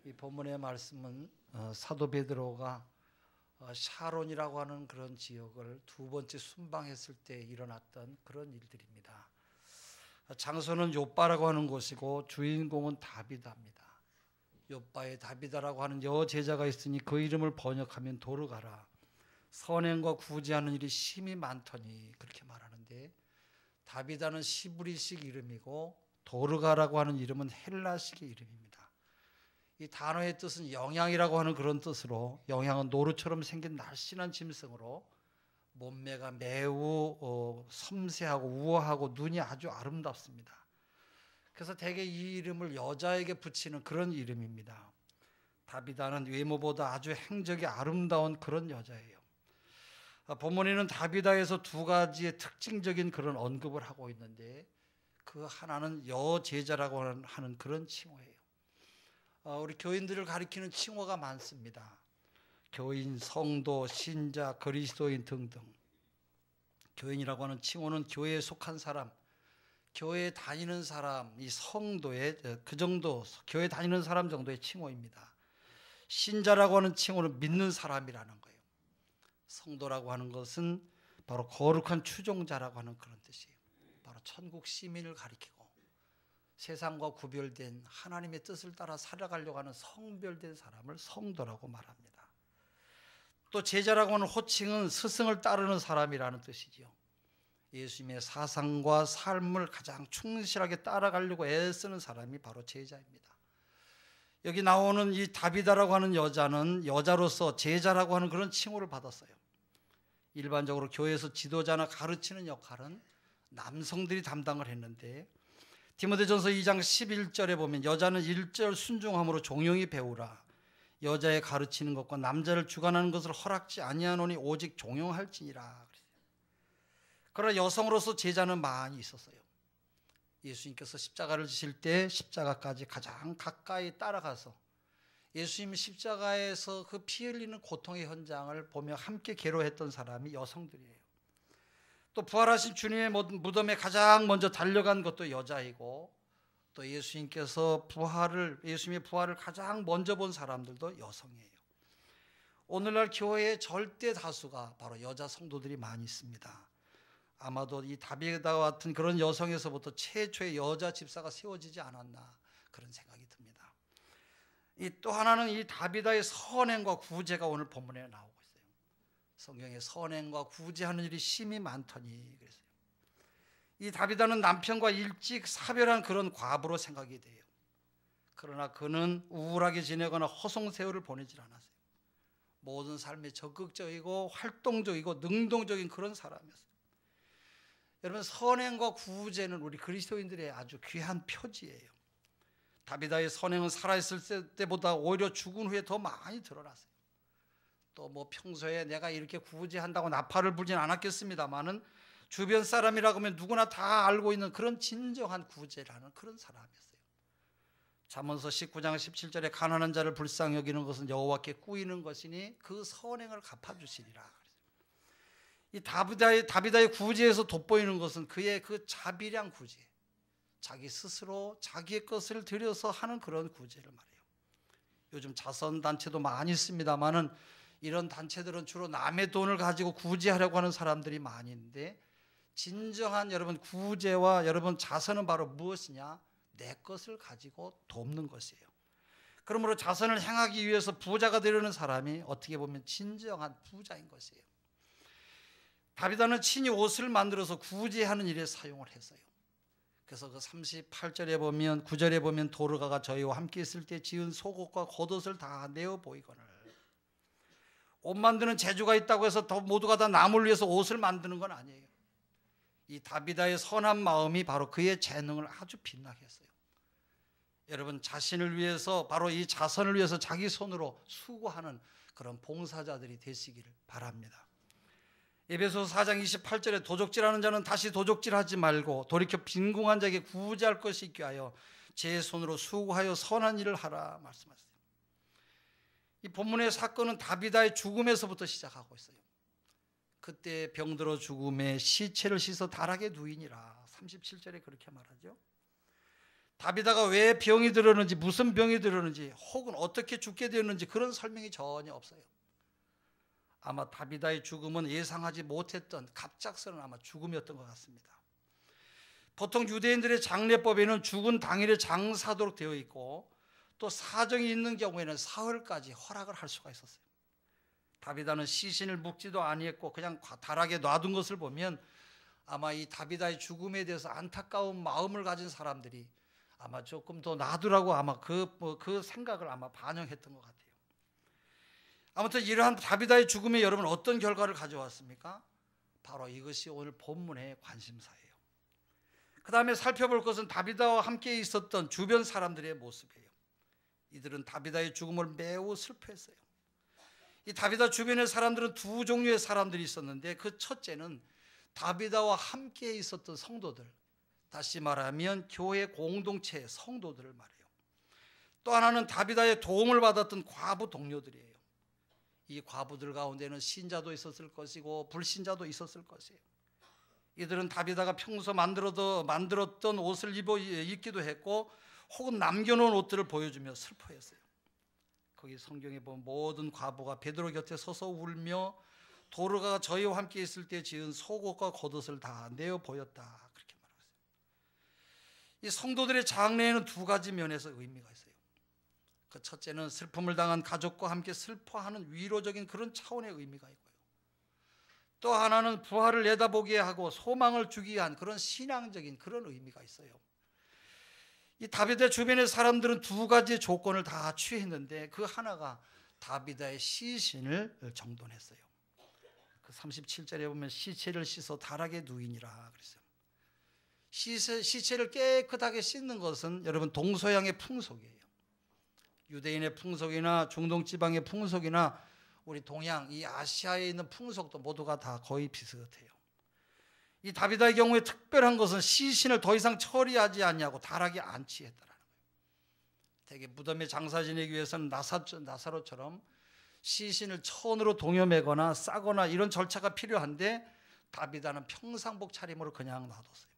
이 본문의 말씀은 사도 베드로가 샤론이라고 하는 그런 지역을 두 번째 순방했을 때 일어났던 그런 일들입니다. 장소는 욥바라고 하는 곳이고 주인공은 다비다입니다. 욥바에 다비다라고 하는 여제자가 있으니 그 이름을 번역하면 도르가라. 선행과 구제하는 일이 심히 많더니 그렇게 말하는데, 다비다는 시브리식 이름이고 도르가라고 하는 이름은 헬라식의 이름입니다. 이 단어의 뜻은 영양이라고 하는 그런 뜻으로, 영양은 노루처럼 생긴 날씬한 짐승으로 몸매가 매우 섬세하고 우아하고 눈이 아주 아름답습니다. 그래서 대개 이 이름을 여자에게 붙이는 그런 이름입니다. 다비다는 외모보다 아주 행적이 아름다운 그런 여자예요. 본문에는 다비다에서 두 가지의 특징적인 그런 언급을 하고 있는데, 그 하나는 여제자라고 하는 그런 칭호예요. 우리 교인들을 가리키는 칭호가 많습니다. 교인, 성도, 신자, 그리스도인 등등. 교인이라고 하는 칭호는 교회에 속한 사람, 교회에 다니는 사람, 이 성도의 그 정도, 교회 다니는 사람 정도의 칭호입니다. 신자라고 하는 칭호는 믿는 사람이라는 거예요. 성도라고 하는 것은 바로 거룩한 추종자라고 하는 그런 뜻이에요. 바로 천국 시민을 가리키고 세상과 구별된 하나님의 뜻을 따라 살아가려고 하는 성별된 사람을 성도라고 말합니다. 또 제자라고 하는 호칭은 스승을 따르는 사람이라는 뜻이죠. 예수님의 사상과 삶을 가장 충실하게 따라가려고 애쓰는 사람이 바로 제자입니다. 여기 나오는 이 다비다라고 하는 여자는 여자로서 제자라고 하는 그런 칭호를 받았어요. 일반적으로 교회에서 지도자나 가르치는 역할은 남성들이 담당을 했는데, 디모데전서 2장 11절에 보면 여자는 1절 순종함으로 종용히 배우라. 여자의 가르치는 것과 남자를 주관하는 것을 허락지 아니하노니 오직 종용할지니라. 그러나 여성으로서 제자는 많이 있었어요. 예수님께서 십자가를 지실 때 십자가까지 가장 가까이 따라가서 예수님 십자가에서 그 피 흘리는 고통의 현장을 보며 함께 괴로워했던 사람이 여성들이에요. 또 부활하신 주님의 무덤에 가장 먼저 달려간 것도 여자이고, 또 예수님의 부활을 가장 먼저 본 사람들도 여성이에요. 오늘날 교회의 절대 다수가 바로 여자 성도들이 많이 있습니다. 아마도 이 다비다와 같은 그런 여성에서부터 최초의 여자 집사가 세워지지 않았나 그런 생각이 듭니다. 또 하나는 이 다비다의 선행과 구제가 오늘 본문에 나오고 있어요. 성경에 선행과 구제하는 일이 심히 많더니 그랬어요. 이 다비다는 남편과 일찍 사별한 그런 과부로 생각이 돼요. 그러나 그는 우울하게 지내거나 허송세월을 보내질 않았어요. 모든 삶에 적극적이고 활동적이고 능동적인 그런 사람이었어요. 여러분, 선행과 구제는 우리 그리스도인들의 아주 귀한 표지예요. 다비다의 선행은 살아있을 때보다 오히려 죽은 후에 더 많이 드러났어요. 또 평소에 내가 이렇게 구제한다고 나팔을 불진 않았겠습니다만은 주변 사람이라고 하면 누구나 다 알고 있는 그런 진정한 구제라는 그런 사람이었어요. 잠언서 19장 17절에 가난한 자를 불쌍히 여기는 것은 여호와께 꾸이는 것이니 그 선행을 갚아주시리라. 이 다비다의 구제에서 돋보이는 것은 그의 그 자비량 구제, 자기 스스로 자기의 것을 들여서 하는 그런 구제를 말해요. 요즘 자선단체도 많이 있습니다만은 이런 단체들은 주로 남의 돈을 가지고 구제하려고 하는 사람들이 많이 있는데, 진정한 여러분 구제와 여러분 자선은 바로 무엇이냐? 내 것을 가지고 돕는 것이에요. 그러므로 자선을 행하기 위해서 부자가 되려는 사람이 어떻게 보면 진정한 부자인 것이에요. 다비다는 친히 옷을 만들어서 구제하는 일에 사용을 했어요. 그래서 그 38절에 보면 9절에 보면 도르가가 저희와 함께 있을 때 지은 속옷과 겉옷을 다 내어 보이거늘. 옷 만드는 재주가 있다고 해서 모두가 다 남을 위해서 옷을 만드는 건 아니에요. 이 다비다의 선한 마음이 바로 그의 재능을 아주 빛나게 했어요. 여러분, 자신을 위해서, 바로 이 자선을 위해서 자기 손으로 수고하는 그런 봉사자들이 되시기를 바랍니다. 에베소서 4장 28절에 도적질하는 자는 다시 도적질하지 말고 돌이켜 빈궁한 자에게 구제할 것이 있게 하여 제 손으로 수고하여 선한 일을 하라 말씀하셨어요. 이 본문의 사건은 다비다의 죽음에서부터 시작하고 있어요. 그때 병들어 죽음에 시체를 씻어 다락에 누이니라. 37절에 그렇게 말하죠. 다비다가 왜 병이 들었는지, 무슨 병이 들었는지, 혹은 어떻게 죽게 되었는지 그런 설명이 전혀 없어요. 아마 다비다의 죽음은 예상하지 못했던 갑작스러운 아마 죽음이었던 것 같습니다. 보통 유대인들의 장례법에는 죽은 당일에 장사하도록 되어 있고, 또 사정이 있는 경우에는 사흘까지 허락을 할 수가 있었어요. 다비다는 시신을 묵지도 아니했고 그냥 다락에 놔둔 것을 보면 아마 이 다비다의 죽음에 대해서 안타까운 마음을 가진 사람들이 아마 조금 더 놔두라고 아마 그 생각을 아마 반영했던 것 같아요. 아무튼 이러한 다비다의 죽음에 여러분 어떤 결과를 가져왔습니까? 바로 이것이 오늘 본문의 관심사예요. 그 다음에 살펴볼 것은 다비다와 함께 있었던 주변 사람들의 모습이에요. 이들은 다비다의 죽음을 매우 슬퍼했어요. 이 다비다 주변의 사람들은 두 종류의 사람들이 있었는데, 그 첫째는 다비다와 함께 있었던 성도들, 다시 말하면 교회 공동체의 성도들을 말해요. 또 하나는 다비다의 도움을 받았던 과부 동료들이에요. 이 과부들 가운데는 신자도 있었을 것이고 불신자도 있었을 것이에요. 이들은 다비다가 평소 만들었던 옷을 입기도 했고, 혹은 남겨놓은 옷들을 보여주며 슬퍼했어요. 거기 성경에 보면 모든 과부가 베드로 곁에 서서 울며 도르가 저희와 함께 있을 때 지은 속옷과 겉옷을 다 내어 보였다, 그렇게 말하고 있어요. 이 성도들의 장례에는 두 가지 면에서 의미가 있어요. 그 첫째는 슬픔을 당한 가족과 함께 슬퍼하는 위로적인 그런 차원의 의미가 있고요, 또 하나는 부활을 내다보게 하고 소망을 주기 위한 그런 신앙적인 그런 의미가 있어요. 이 다비다 주변의 사람들은 두 가지의 조건을 다 취했는데, 그 하나가 다비다의 시신을 정돈했어요. 그 37절에 보면 시체를 씻어 다락에 누이니라 그랬어요. 시체를 깨끗하게 씻는 것은 여러분 동서양의 풍속이에요. 유대인의 풍속이나 중동 지방의 풍속이나 우리 동양 이 아시아에 있는 풍속도 모두가 다 거의 비슷해요. 이 다비다의 경우에 특별한 것은 시신을 더 이상 처리하지 않냐고 다락에 안치했다라는 거예요. 대개 무덤에 장사 지내기 위해서는 나사로처럼 시신을 천으로 동여매거나 싸거나 이런 절차가 필요한데, 다비다는 평상복 차림으로 그냥 놔뒀어요.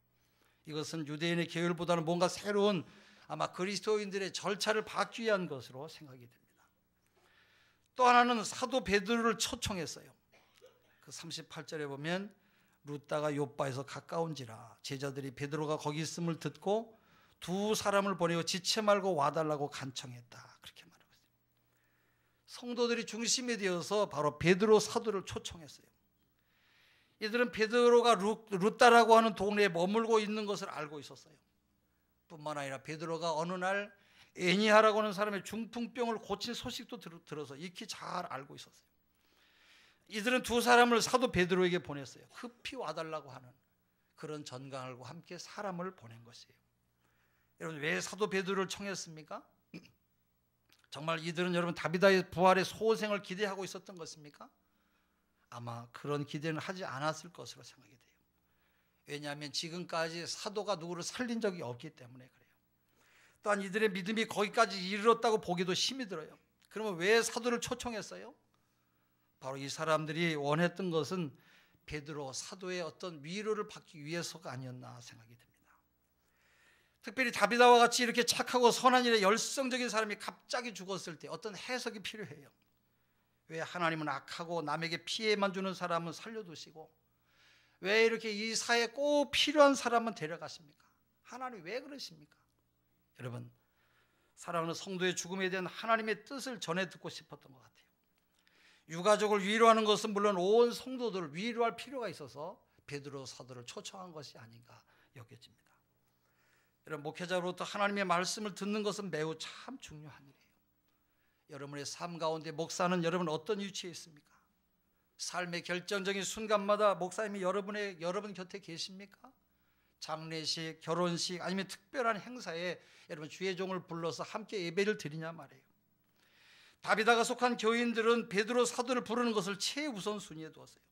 이것은 유대인의 계율보다는 뭔가 새로운 아마 그리스도인들의 절차를 받기 위한 것으로 생각이 됩니다. 또 하나는 사도 베드로를 초청했어요. 그 38절에 보면 루다가 요바에서 가까운지라 제자들이 베드로가 거기 있음을 듣고 두 사람을 보내고 지체 말고 와달라고 간청했다, 그렇게 말하고 있어요. 성도들이 중심이 되어서 바로 베드로 사도를 초청했어요. 이들은 베드로가 루다라고 하는 동네에 머물고 있는 것을 알고 있었어요. 뿐만 아니라 베드로가 어느 날 애니하라고 하는 사람의 중풍병을 고친 소식도 들어서 익히 잘 알고 있었어요. 이들은 두 사람을 사도 베드로에게 보냈어요. 급히 와달라고 하는 그런 전강을과 함께 사람을 보낸 것이에요. 여러분, 왜 사도 베드로를 청했습니까? 정말 이들은 여러분 다비다의 부활의 소생을 기대하고 있었던 것입니까? 아마 그런 기대는 하지 않았을 것으로 생각이 돼요. 왜냐하면 지금까지 사도가 누구를 살린 적이 없기 때문에 그래요. 또한 이들의 믿음이 거기까지 이르렀다고 보기도 힘이 들어요. 그러면 왜 사도를 초청했어요? 바로 이 사람들이 원했던 것은 베드로 사도의 어떤 위로를 받기 위해서가 아니었나 생각이 듭니다. 특별히 다비다와 같이 이렇게 착하고 선한 일에 열성적인 사람이 갑자기 죽었을 때 어떤 해석이 필요해요. 왜 하나님은 악하고 남에게 피해만 주는 사람은 살려두시고 왜 이렇게 이 사회에 꼭 필요한 사람은 데려가십니까? 하나님 왜 그러십니까? 여러분, 사랑하는 성도의 죽음에 대한 하나님의 뜻을 전해 듣고 싶었던 것 같아요. 유가족을 위로하는 것은 물론 온 성도들을 위로할 필요가 있어서 베드로 사도를 초청한 것이 아닌가 여겨집니다. 여러분, 목회자로부터 하나님의 말씀을 듣는 것은 매우 참 중요한 일이에요. 여러분의 삶 가운데 목사는 여러분 어떤 위치에 있습니까? 삶의 결정적인 순간마다 목사님이 여러분 곁에 계십니까? 장례식, 결혼식 아니면 특별한 행사에 여러분 주의 종을 불러서 함께 예배를 드리냐 말이에요. 다비다가 속한 교인들은 베드로 사도를 부르는 것을 최우선순위에 두었어요.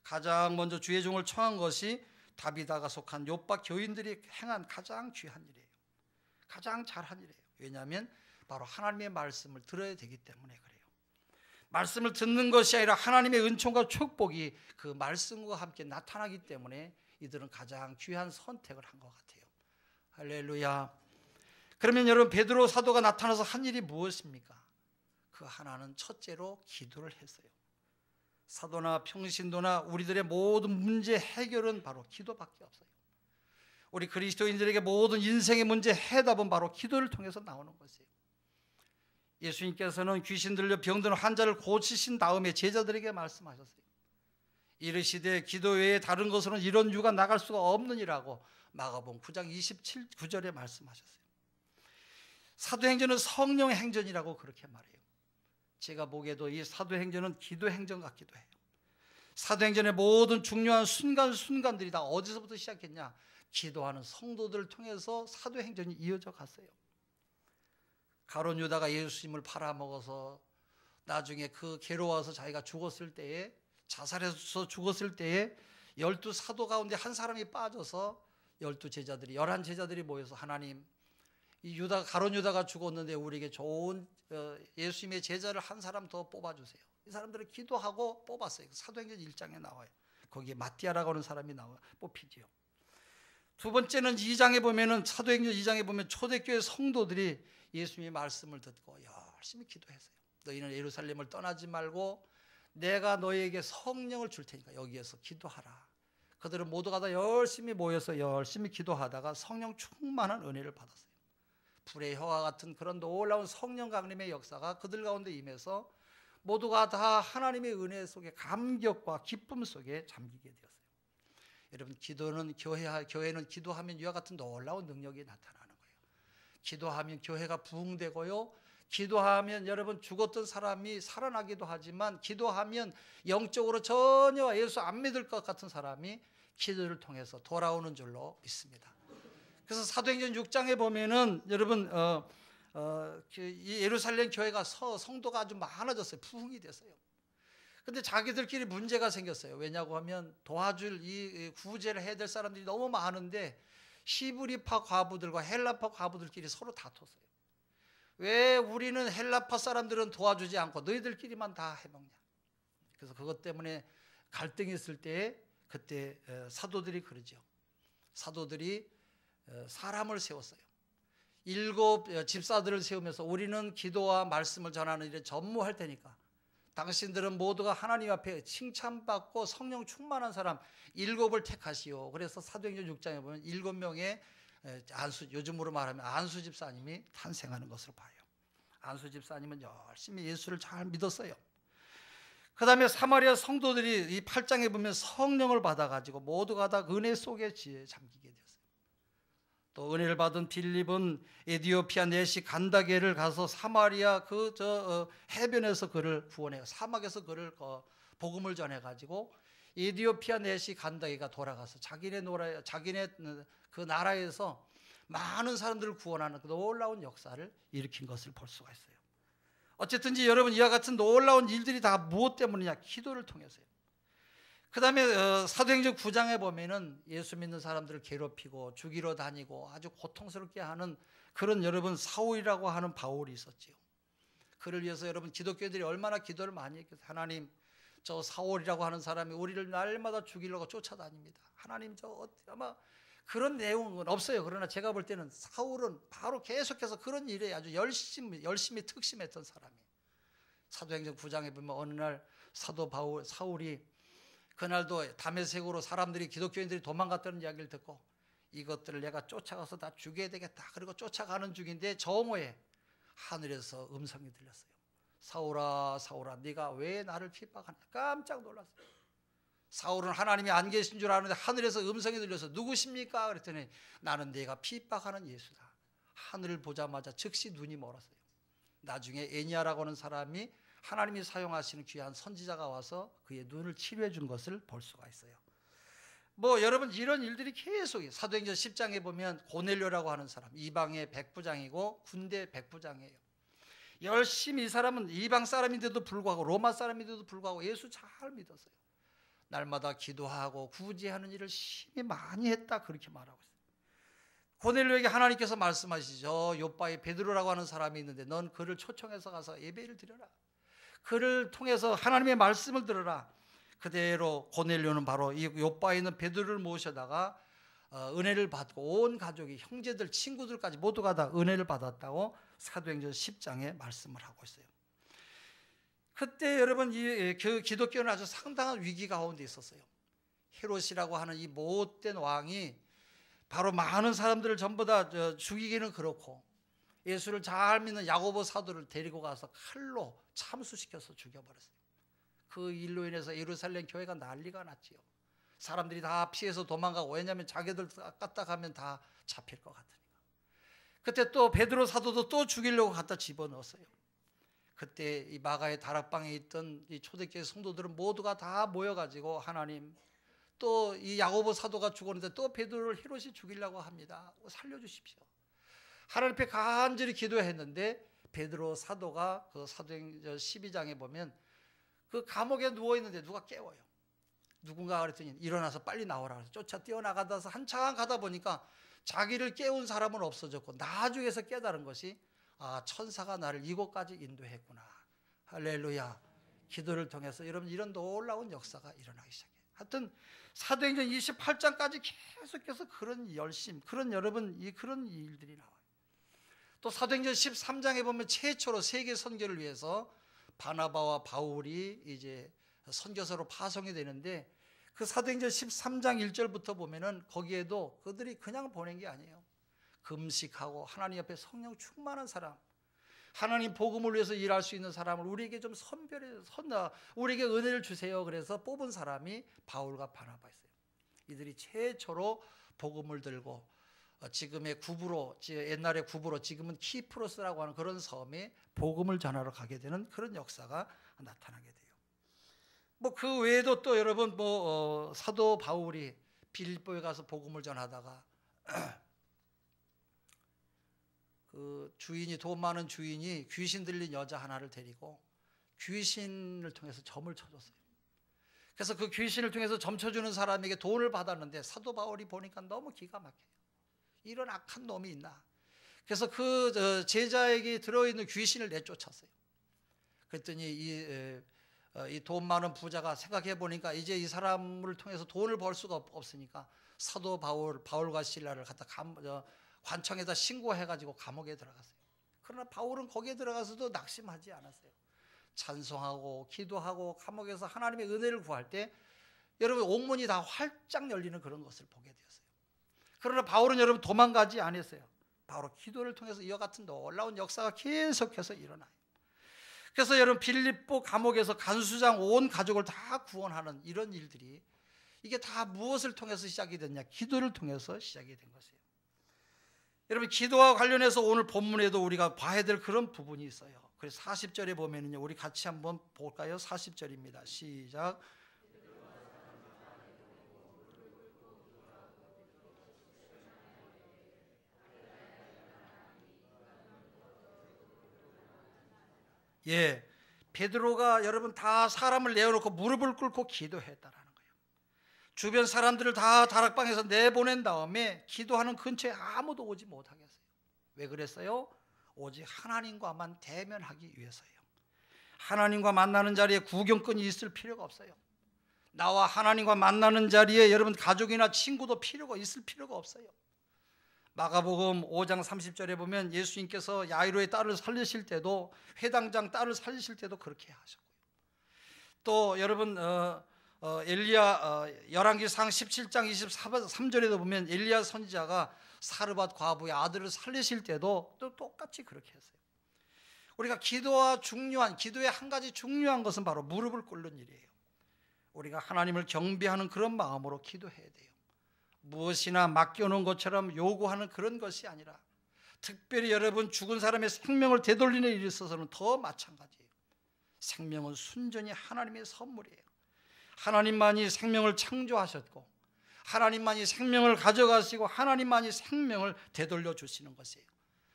가장 먼저 주의 종을 청한 것이 다비다가 속한 요바 교인들이 행한 가장 귀한 일이에요. 가장 잘한 일이에요. 왜냐하면 바로 하나님의 말씀을 들어야 되기 때문에 그래요. 말씀을 듣는 것이 아니라 하나님의 은총과 축복이 그 말씀과 함께 나타나기 때문에 이들은 가장 귀한 선택을 한 것 같아요. 할렐루야. 그러면 여러분, 베드로 사도가 나타나서 한 일이 무엇입니까? 그 하나는 첫째로 기도를 했어요. 사도나 평신도나 우리들의 모든 문제 해결은 바로 기도밖에 없어요. 우리 그리스도인들에게 모든 인생의 문제 해답은 바로 기도를 통해서 나오는 것이에요. 예수님께서는 귀신 들려 병든 환자를 고치신 다음에 제자들에게 말씀하셨어요. 이르시되 기도 외에 다른 것으로는 이런 유가 나갈 수가 없느니라고 마가복음 9장 29절에 말씀하셨어요. 사도행전은 성령의 행전이라고 그렇게 말해요. 제가 보기에도 이 사도행전은 기도행전 같기도 해요. 사도행전의 모든 중요한 순간순간들이 다 어디서부터 시작했냐? 기도하는 성도들을 통해서 사도행전이 이어져 갔어요. 가룟 유다가 예수님을 팔아먹어서 나중에 그 괴로워서 자기가 죽었을 때에, 자살해서 죽었을 때에 12사도 가운데 한 사람이 빠져서 11제자들이 11제자들이 모여서 하나님, 이 가룟 유다가 죽었는데 우리에게 좋은 예수님의 제자를 한 사람 더 뽑아주세요. 이 사람들을 기도하고 뽑았어요. 사도행전 1장에 나와요. 거기에 마띠아라고 하는 사람이 뽑히지요. 두 번째는 2장에 보면은, 사도행전 2장에 보면 초대교회 성도들이 예수님의 말씀을 듣고 열심히 기도했어요. 너희는 예루살렘을 떠나지 말고 내가 너희에게 성령을 줄 테니까 여기에서 기도하라. 그들은 모두가 다 열심히 모여서 열심히 기도하다가 성령 충만한 은혜를 받았어요. 불의 혀와 같은 그런 놀라운 성령 강림의 역사가 그들 가운데 임해서 모두가 다 하나님의 은혜 속에 감격과 기쁨 속에 잠기게 되었어요. 여러분, 교회는 기도하면 이와 같은 놀라운 능력이 나타나는 거예요. 기도하면 교회가 부흥되고요, 기도하면 여러분, 죽었던 사람이 살아나기도 하지만, 기도하면 영적으로 전혀 예수 안 믿을 것 같은 사람이 기도를 통해서 돌아오는 줄로 믿습니다. 그래서 사도행전 6장에 보면은 여러분, 이 예루살렘 교회가 성도가 아주 많아졌어요. 부흥이 됐어요. 근데 자기들끼리 문제가 생겼어요. 왜냐고 하면 도와줄 이 구제를 해야 될 사람들이 너무 많은데 히브리파 과부들과 헬라파 과부들끼리 서로 다퉜어요. 왜 우리는 헬라파 사람들은 도와주지 않고 너희들끼리만 다 해먹냐. 그래서 그것 때문에 갈등이 있을 때, 그때 사도들이 그러죠. 사도들이 사람을 세웠어요. 7 집사들을 세우면서 우리는 기도와 말씀을 전하는 일에 전무할 테니까 당신들은 모두가 하나님 앞에 칭찬받고 성령 충만한 사람 7을 택하시오. 그래서 사도행전 6장에 보면 7명의 요즘으로 말하면 안수 집사님이 탄생하는 것으로 봐요. 안수 집사님은 열심히 예수를 잘 믿었어요. 그 다음에 사마리아 성도들이 이 8장에 보면 성령을 받아가지고 모두가 다 은혜 속에 잠기게 됐어요. 또 은혜를 받은 빌립은 에디오피아 내시 간다게를 가서 사마리아 해변에서 그를 구원해요. 사막에서 그를 복음을 전해가지고 에디오피아 내시 간다게가 돌아가서 자기네 그 나라에서 많은 사람들을 구원하는 그 놀라운 역사를 일으킨 것을 볼 수가 있어요. 어쨌든지 여러분, 이와 같은 놀라운 일들이 다 무엇 때문이냐? 기도를 통해서요. 그 다음에 사도행전 9장에 보면은 예수 믿는 사람들을 괴롭히고 죽이러 다니고 아주 고통스럽게 하는 그런 여러분 사울이라고 하는 바울이 있었지요. 그를 위해서 여러분 기독교들이 얼마나 기도를 많이 했겠어요. 하나님, 저 사울이라고 하는 사람이 우리를 날마다 죽이려고 쫓아다닙니다. 하나님, 아마 그런 내용은 없어요. 그러나 제가 볼 때는 사울은 바로 계속해서 그런 일에 아주 열심히 특심했던 사람이에요. 사도행전 9장에 보면 어느 날 사울이 그날도 다메섹으로 사람들이, 기독교인들이 도망갔다는 이야기를 듣고 이것들을 내가 쫓아가서 다 죽여야 되겠다. 그리고 쫓아가는 중인데 정오에 하늘에서 음성이 들렸어요. 사울아, 사울아, 네가 왜 나를 핍박하냐. 깜짝 놀랐어요. 사울은 하나님이 안 계신 줄 아는데 하늘에서 음성이 들려서 누구십니까? 그랬더니 나는 네가 핍박하는 예수다. 하늘을 보자마자 즉시 눈이 멀었어요. 나중에 에니야라고 하는 사람이 하나님이 사용하시는 귀한 선지자가 와서 그의 눈을 치료해 준 것을 볼 수가 있어요. 여러분, 이런 일들이 계속 사도행전 10장에 보면 고넬료라고 하는 사람, 이방의 백부장이고 군대 백부장이에요. 열심히 이 사람은 이방 사람인데도 불구하고, 로마 사람인데도 불구하고 예수 잘 믿었어요. 날마다 기도하고 구제하는 일을 심히 많이 했다, 그렇게 말하고 있어요. 고넬료에게 하나님께서 말씀하시죠. 요바에 베드로라고 하는 사람이 있는데 넌 그를 초청해서 가서 예배를 드려라. 그를 통해서 하나님의 말씀을 들어라. 그대로 고넬료는 바로 이 요바에 있는 베드로를 모셔다가 은혜를 받고 온 가족이 형제들 친구들까지 모두가 다 은혜를 받았다고 사도행전 10장에 말씀을 하고 있어요. 그때 여러분 그 기독교는 아주 상당한 위기 가운데 있었어요. 헤롯이라고 하는 이 못된 왕이 바로 많은 사람들을 전부 다 죽이기는 그렇고 예수를 잘 믿는 야고보 사도를 데리고 가서 칼로 참수시켜서 죽여버렸어요. 그 일로 인해서 예루살렘 교회가 난리가 났지요. 사람들이 다 피해서 도망가고, 왜냐하면 자기들 까딱하면 다 잡힐 것 같으니까. 그때 또 베드로 사도도 또 죽이려고 갖다 집어넣었어요. 그때 이 마가의 다락방에 있던 이 초대교회 성도들은 모두가 다 모여가지고 하나님, 또 이 야고보 사도가 죽었는데 또 베드로를 헤롯이 죽이려고 합니다. 살려주십시오. 하나님 앞에 간절히 기도했는데 베드로 사도가 그 사도행전 12장에 보면 그 감옥에 누워있는데 누가 깨워요. 누군가 그랬더니 일어나서 빨리 나오라 그래서 쫓아 뛰어나가다서 한참 가다 보니까 자기를 깨운 사람은 없어졌고 나중에서 깨달은 것이 천사가 나를 이곳까지 인도했구나. 할렐루야. 기도를 통해서 여러분 이런 놀라운 역사가 일어나기 시작해요. 하여튼 사도행전 28장까지 계속해서 그런 열심, 그런 여러분 그런 일들이 나와요. 또 사도행전 13장에 보면 최초로 세계 선교를 위해서 바나바와 바울이 이제 선교사로 파송이 되는데 그 사도행전 13장 1절부터 보면은 거기에도 그들이 그냥 보낸 게 아니에요. 금식하고 하나님 앞에 성령 충만한 사람, 하나님 복음을 위해서 일할 수 있는 사람을 우리에게 좀 우리에게 은혜를 주세요. 그래서 뽑은 사람이 바울과 바나바였어요. 이들이 최초로 복음을 들고 지금의 구브로, 옛날의 구브로, 지금은 키프로스라고 하는 그런 섬에 복음을 전하러 가게 되는 그런 역사가 나타나게 돼요. 뭐 그 외에도 또 여러분 사도 바울이 빌립보에 가서 복음을 전하다가 그 주인이, 돈 많은 주인이 귀신 들린 여자 하나를 데리고 귀신을 통해서 점을 쳐줬어요. 그래서 그 귀신을 통해서 점 쳐주는 사람에게 돈을 받았는데 사도 바울이 보니까 너무 기가 막혀요. 이런 악한 놈이 있나. 그래서 그 제자에게 들어있는 귀신을 내쫓았어요. 그랬더니 이 돈 많은 부자가 생각해 보니까 이제 이 사람을 통해서 돈을 벌 수가 없으니까 사도 바울과 실라를 갖다 관청에다 신고해가지고 감옥에 들어갔어요. 그러나 바울은 거기에 들어가서도 낙심하지 않았어요. 찬송하고 기도하고 감옥에서 하나님의 은혜를 구할 때 여러분 옥문이 다 활짝 열리는 그런 것을 보게 되었어요. 그러나 바울은 여러분 도망가지 않았어요. 바로 기도를 통해서 이와 같은 놀라운 역사가 계속해서 일어나요. 그래서 여러분 빌립보 감옥에서 간수장 온 가족을 다 구원하는 이런 일들이 이게 다 무엇을 통해서 시작이 됐냐? 기도를 통해서 시작이 된 것이에요. 여러분 기도와 관련해서 오늘 본문에도 우리가 봐야 될 그런 부분이 있어요. 그래서 40절에 보면은요, 우리 같이 한번 볼까요? 40절입니다. 시작. 예, 베드로가 여러분 다 사람을 내어놓고 무릎을 꿇고 기도했다라는 거예요. 주변 사람들을 다 다락방에서 내보낸 다음에 기도하는 근처에 아무도 오지 못하게 했어요. 왜 그랬어요? 오직 하나님과만 대면하기 위해서예요. 하나님과 만나는 자리에 구경꾼이 있을 필요가 없어요. 나와 하나님과 만나는 자리에 여러분 가족이나 친구도 있을 필요가 없어요. 마가복음 5장 30절에 보면 예수님께서 야이로의 딸을 살리실 때도, 회당장 딸을 살리실 때도 그렇게 하셨고요. 또 여러분 엘리야 열왕기상 17장 23절에도 보면 엘리야 선지자가 사르밧 과부의 아들을 살리실 때도 또 똑같이 그렇게 했어요. 우리가 기도의 한 가지 중요한 것은 바로 무릎을 꿇는 일이에요. 우리가 하나님을 경배하는 그런 마음으로 기도해야 돼요. 무엇이나 맡겨놓은 것처럼 요구하는 그런 것이 아니라, 특별히 여러분 죽은 사람의 생명을 되돌리는 일에 있어서는 더 마찬가지예요. 생명은 순전히 하나님의 선물이에요. 하나님만이 생명을 창조하셨고 하나님만이 생명을 가져가시고 하나님만이 생명을 되돌려 주시는 것이에요.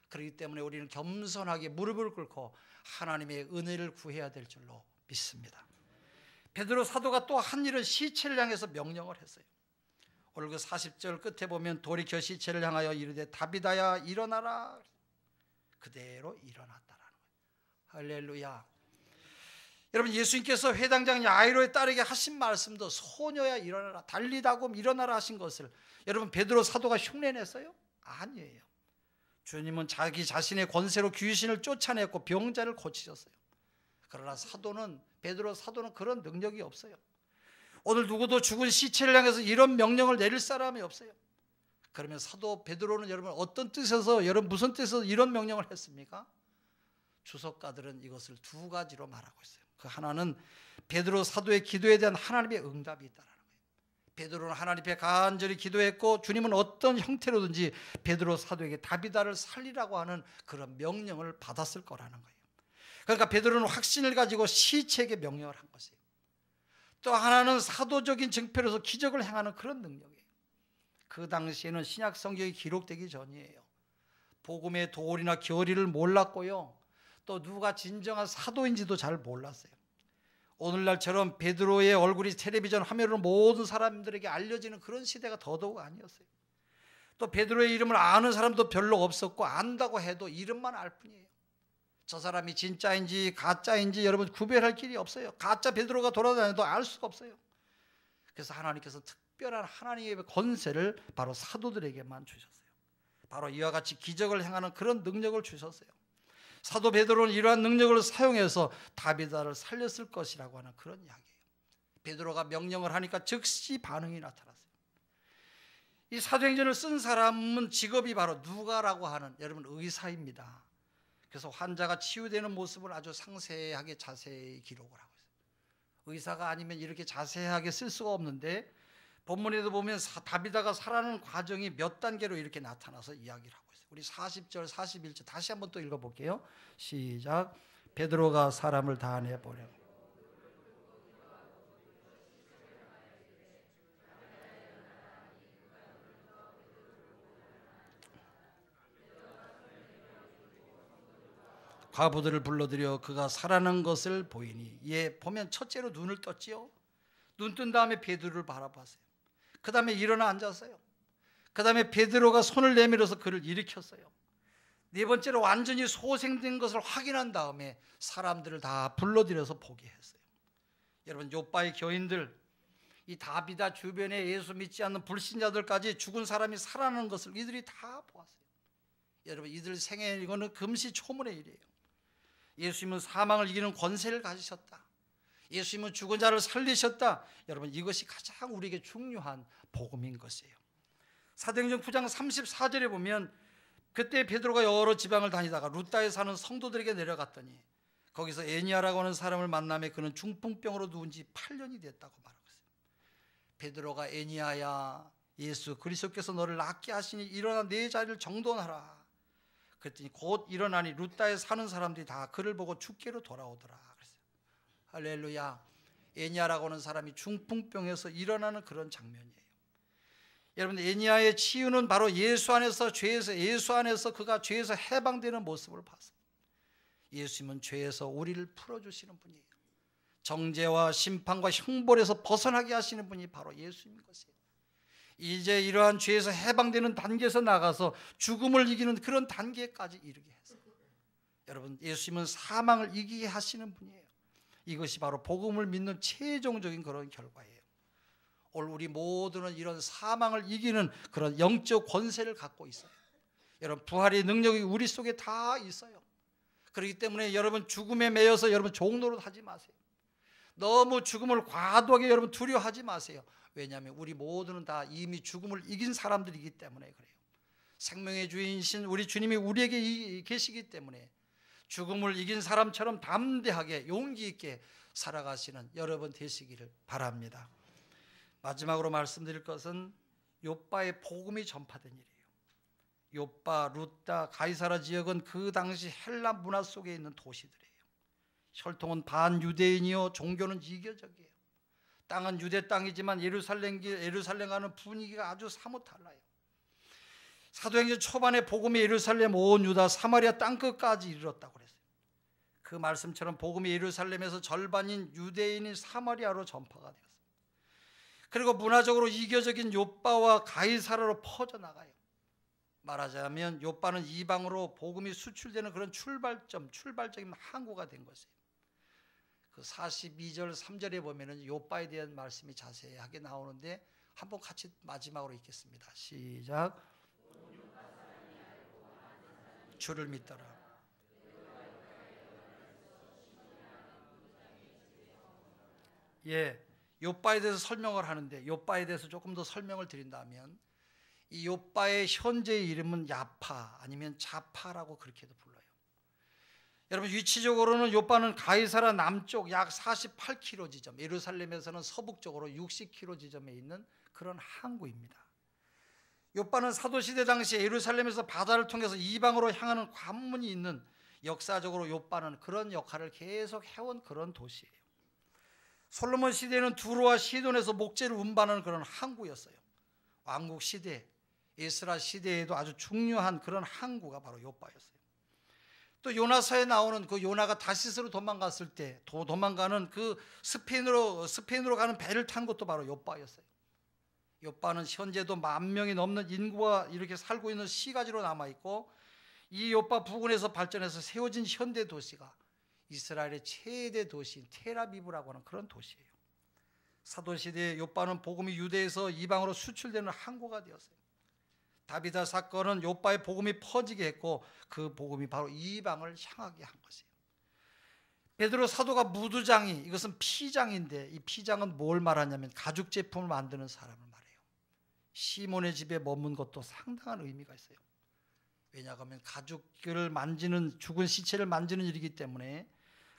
그렇기 때문에 우리는 겸손하게 무릎을 꿇고 하나님의 은혜를 구해야 될 줄로 믿습니다. 베드로 사도가 또 한 일은 시체를 향해서 명령을 했어요. 오늘 그 40절 끝에 보면 돌이켜 시체를 향하여 이르되 다비다야 일어나라. 그대로 일어났다라는 거예요. 할렐루야. 여러분, 예수님께서 회당장 야이로의 딸에게 하신 말씀도 소녀야 일어나라, 달리다고 일어나라 하신 것을 여러분 베드로 사도가 흉내냈어요? 아니에요. 주님은 자기 자신의 권세로 귀신을 쫓아냈고 병자를 고치셨어요. 그러나 베드로 사도는 그런 능력이 없어요. 오늘 누구도 죽은 시체를 향해서 이런 명령을 내릴 사람이 없어요. 그러면 사도 베드로는 여러분 어떤 뜻에서, 여러분 무슨 뜻에서 이런 명령을 했습니까? 주석가들은 이것을 두 가지로 말하고 있어요. 그 하나는 베드로 사도의 기도에 대한 하나님의 응답이 있다는 거예요. 베드로는 하나님 앞에 간절히 기도했고 주님은 어떤 형태로든지 베드로 사도에게 다비다를 살리라고 하는 그런 명령을 받았을 거라는 거예요. 그러니까 베드로는 확신을 가지고 시체에게 명령을 한 것이에요. 또 하나는 사도적인 증표로서 기적을 행하는 그런 능력이에요. 그 당시에는 신약 성경이 기록되기 전이에요. 복음의 도리나 결의를 몰랐고요, 또 누가 진정한 사도인지도 잘 몰랐어요. 오늘날처럼 베드로의 얼굴이 텔레비전 화면으로 모든 사람들에게 알려지는 그런 시대가 더더욱 아니었어요. 또 베드로의 이름을 아는 사람도 별로 없었고, 안다고 해도 이름만 알 뿐이에요. 저 사람이 진짜인지 가짜인지 여러분 구별할 길이 없어요. 가짜 베드로가 돌아다녀도 알 수가 없어요. 그래서 하나님께서 특별한 하나님의 권세를 바로 사도들에게만 주셨어요. 바로 이와 같이 기적을 행하는 그런 능력을 주셨어요. 사도 베드로는 이러한 능력을 사용해서 다비다를 살렸을 것이라고 하는 그런 이야기예요. 베드로가 명령을 하니까 즉시 반응이 나타났어요. 이 사도행전을 쓴 사람은 직업이 바로 누가라고 하는 여러분 의사입니다. 그래서 환자가 치유되는 모습을 아주 상세하게 자세히 기록을 하고 있어요. 의사가 아니면 이렇게 자세하게 쓸 수가 없는데, 본문에도 보면 다비다가 살아나는 과정이 몇 단계로 이렇게 나타나서 이야기를 하고 있어요. 우리 40절 41절 다시 한번 또 읽어볼게요. 시작. 베드로가 사람을 다 내보내고 과부들을 불러들여 그가 살아난 것을 보이니, 예, 보면 첫째로 눈을 떴지요. 눈 뜬 다음에 베드로를 바라봤어요. 그 다음에 일어나 앉았어요. 그 다음에 베드로가 손을 내밀어서 그를 일으켰어요. 네 번째로 완전히 소생된 것을 확인한 다음에 사람들을 다 불러들여서 보게 했어요. 여러분, 요빠의 교인들, 이 다비다 주변에 예수 믿지 않는 불신자들까지 죽은 사람이 살아나는 것을 이들이 다 보았어요. 여러분, 이들 생애 이거는 금시초문의 일이에요. 예수님은 사망을 이기는 권세를 가지셨다. 예수님은 죽은 자를 살리셨다. 여러분, 이것이 가장 우리에게 중요한 복음인 것이에요. 사도행전 9장 34절에 보면 그때 베드로가 여러 지방을 다니다가 루다에 사는 성도들에게 내려갔더니 거기서 에니아라고 하는 사람을 만나며 그는 중풍병으로 누운 지 8년이 됐다고 말하고 있어요. 베드로가 에니아야, 예수 그리스도께서 너를 낫게 하시니 일어나 내 자리를 정돈하라. 그랬더니 곧 일어나니 루다에 사는 사람들이 다 그를 보고 주께로 돌아오더라. 그랬어요. 할렐루야. 에니아라고 하는 사람이 중풍병에서 일어나는 그런 장면이에요. 여러분, 에니아의 치유는 바로 예수 안에서 그가 죄에서 해방되는 모습을 봤어요. 예수님은 죄에서 우리를 풀어주시는 분이에요. 정죄와 심판과 형벌에서 벗어나게 하시는 분이 바로 예수님인 것이에요. 이제 이러한 죄에서 해방되는 단계에서 나가서 죽음을 이기는 그런 단계까지 이르게 했어요. 여러분, 예수님은 사망을 이기게 하시는 분이에요. 이것이 바로 복음을 믿는 최종적인 그런 결과예요. 오늘 우리 모두는 이런 사망을 이기는 그런 영적 권세를 갖고 있어요. 여러분, 부활의 능력이 우리 속에 다 있어요. 그렇기 때문에 여러분, 죽음에 매여서 여러분 종노릇 하지 마세요. 너무 죽음을 과도하게 여러분 두려워하지 마세요. 왜냐하면 우리 모두는 다 이미 죽음을 이긴 사람들이기 때문에 그래요. 생명의 주인이신 우리 주님이 우리에게 계시기 때문에 죽음을 이긴 사람처럼 담대하게 용기 있게 살아가시는 여러분 되시기를 바랍니다. 마지막으로 말씀드릴 것은 요빠의 복음이 전파된 일이에요. 요빠, 루다, 가이사라 지역은 그 당시 헬라 문화 속에 있는 도시들이에요. 혈통은 반유대인이요 종교는 이교적이에요. 땅은 유대 땅이지만 예루살렘과는 분위기가 아주 사뭇 달라요. 사도행전 초반에 복음이 예루살렘 온 유다 사마리아 땅끝까지 이르렀다고 그랬어요. 그 말씀처럼 복음이 예루살렘에서 절반인 유대인인 사마리아로 전파가 되었어요. 그리고 문화적으로 이교적인 요빠와 가이사라로 퍼져나가요. 말하자면 요빠는 이방으로 복음이 수출되는 그런 출발적인 항구가 된 것이에요. 그 42절 3절에 보면은 욥바에 대한 말씀이 자세하게 나오는데 한번 같이 마지막으로 읽겠습니다. 시작. 주를 믿더라. 예, 욥바에 대해서 설명을 하는데 욥바에 대해서 조금 더 설명을 드린다면 이 욥바의 현재의 이름은 야파 아니면 자파라고 그렇게도 불러요. 여러분 위치적으로는 욥바는 가이사라 남쪽 약 48km 지점, 예루살렘에서는 서북쪽으로 60km 지점에 있는 그런 항구입니다. 욥바는 사도시대 당시에 예루살렘에서 바다를 통해서 이방으로 향하는 관문이 있는, 역사적으로 욥바는 그런 역할을 계속 해온 그런 도시예요. 솔로몬 시대에는 두로와 시돈에서 목재를 운반하는 그런 항구였어요. 왕국 시대, 에스라 시대에도 아주 중요한 그런 항구가 바로 욥바였어요. 또 요나서에 나오는 그 요나가 다시스로 도망갔을 때 도망가는 그 스페인으로 가는 배를 탄 것도 바로 욥바였어요. 욥바는 현재도 10,000명이 넘는 인구가 이렇게 살고 있는 시가지로 남아있고, 이 욥바 부근에서 발전해서 세워진 현대 도시가 이스라엘의 최대 도시인 텔아비브라고 하는 그런 도시예요. 사도시대에 욥바는 복음이 유대에서 이방으로 수출되는 항구가 되었어요. 다비다 사건은 욥바의 복음이 퍼지게 했고 그 복음이 바로 이방을 향하게 한 것이에요. 베드로 사도가 무두장이, 이것은 피장인데 이 피장은 뭘 말하냐면 가죽 제품을 만드는 사람을 말해요. 시몬의 집에 머문 것도 상당한 의미가 있어요. 왜냐하면 가죽을 만지는, 죽은 시체를 만지는 일이기 때문에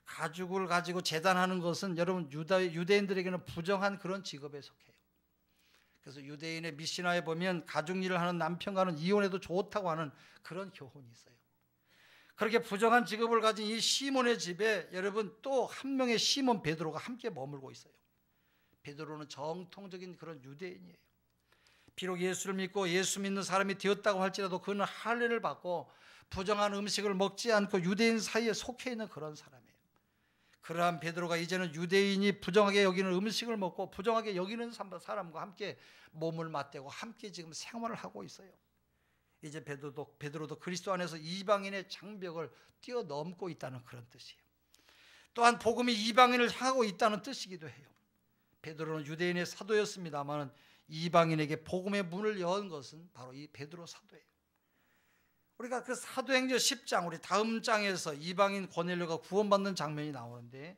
가죽을 가지고 제단하는 것은 여러분 유대인들에게는 부정한 그런 직업에 속해요. 그래서 유대인의 미시나에 보면 가죽 일을 하는 남편과는 이혼해도 좋다고 하는 그런 교훈이 있어요. 그렇게 부정한 직업을 가진 이 시몬의 집에 여러분 또 한 명의 시몬 베드로가 함께 머물고 있어요. 베드로는 정통적인 그런 유대인이에요. 비록 예수를 믿고 예수 믿는 사람이 되었다고 할지라도 그는 할례를 받고 부정한 음식을 먹지 않고 유대인 사이에 속해 있는 그런 사람이에요. 그러한 베드로가 이제는 유대인이 부정하게 여기는 음식을 먹고 부정하게 여기는 사람과 함께 몸을 맞대고 함께 지금 생활을 하고 있어요. 이제 베드로도 그리스도 안에서 이방인의 장벽을 뛰어넘고 있다는 그런 뜻이에요. 또한 복음이 이방인을 향하고 있다는 뜻이기도 해요. 베드로는 유대인의 사도였습니다만 이방인에게 복음의 문을 연 것은 바로 이 베드로 사도예요. 우리가 그 사도행전 10장, 우리 다음 장에서 이방인 고넬료가 구원받는 장면이 나오는데,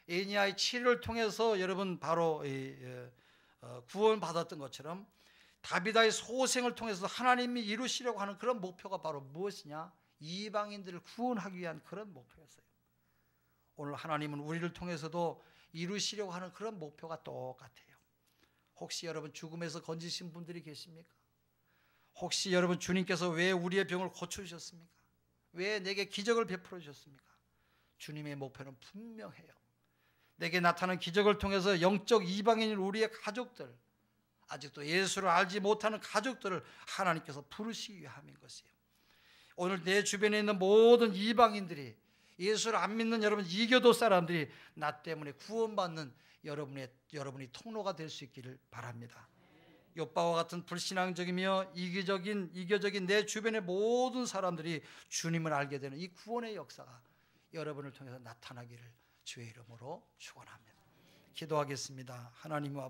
에니야의 치료를 통해서 여러분 바로 구원받았던 것처럼 다비다의 소생을 통해서 하나님이 이루시려고 하는 그런 목표가 바로 무엇이냐? 이방인들을 구원하기 위한 그런 목표였어요. 오늘 하나님은 우리를 통해서도 이루시려고 하는 그런 목표가 똑같아요. 혹시 여러분 죽음에서 건지신 분들이 계십니까? 혹시 여러분 주님께서 왜 우리의 병을 고쳐주셨습니까? 왜 내게 기적을 베풀어 주셨습니까? 주님의 목표는 분명해요. 내게 나타난 기적을 통해서 영적 이방인인 우리의 가족들, 아직도 예수를 알지 못하는 가족들을 하나님께서 부르시기 위함인 것이에요. 오늘 내 주변에 있는 모든 이방인들이, 예수를 안 믿는 여러분 이교도 사람들이 나 때문에 구원받는 여러분이 통로가 될 수 있기를 바랍니다. 욥바와 같은 불신앙적이며 이교적인 내 주변의 모든 사람들이 주님을 알게 되는 이 구원의 역사가 여러분을 통해서 나타나기를 주의 이름으로 축원합니다. 기도하겠습니다. 하나님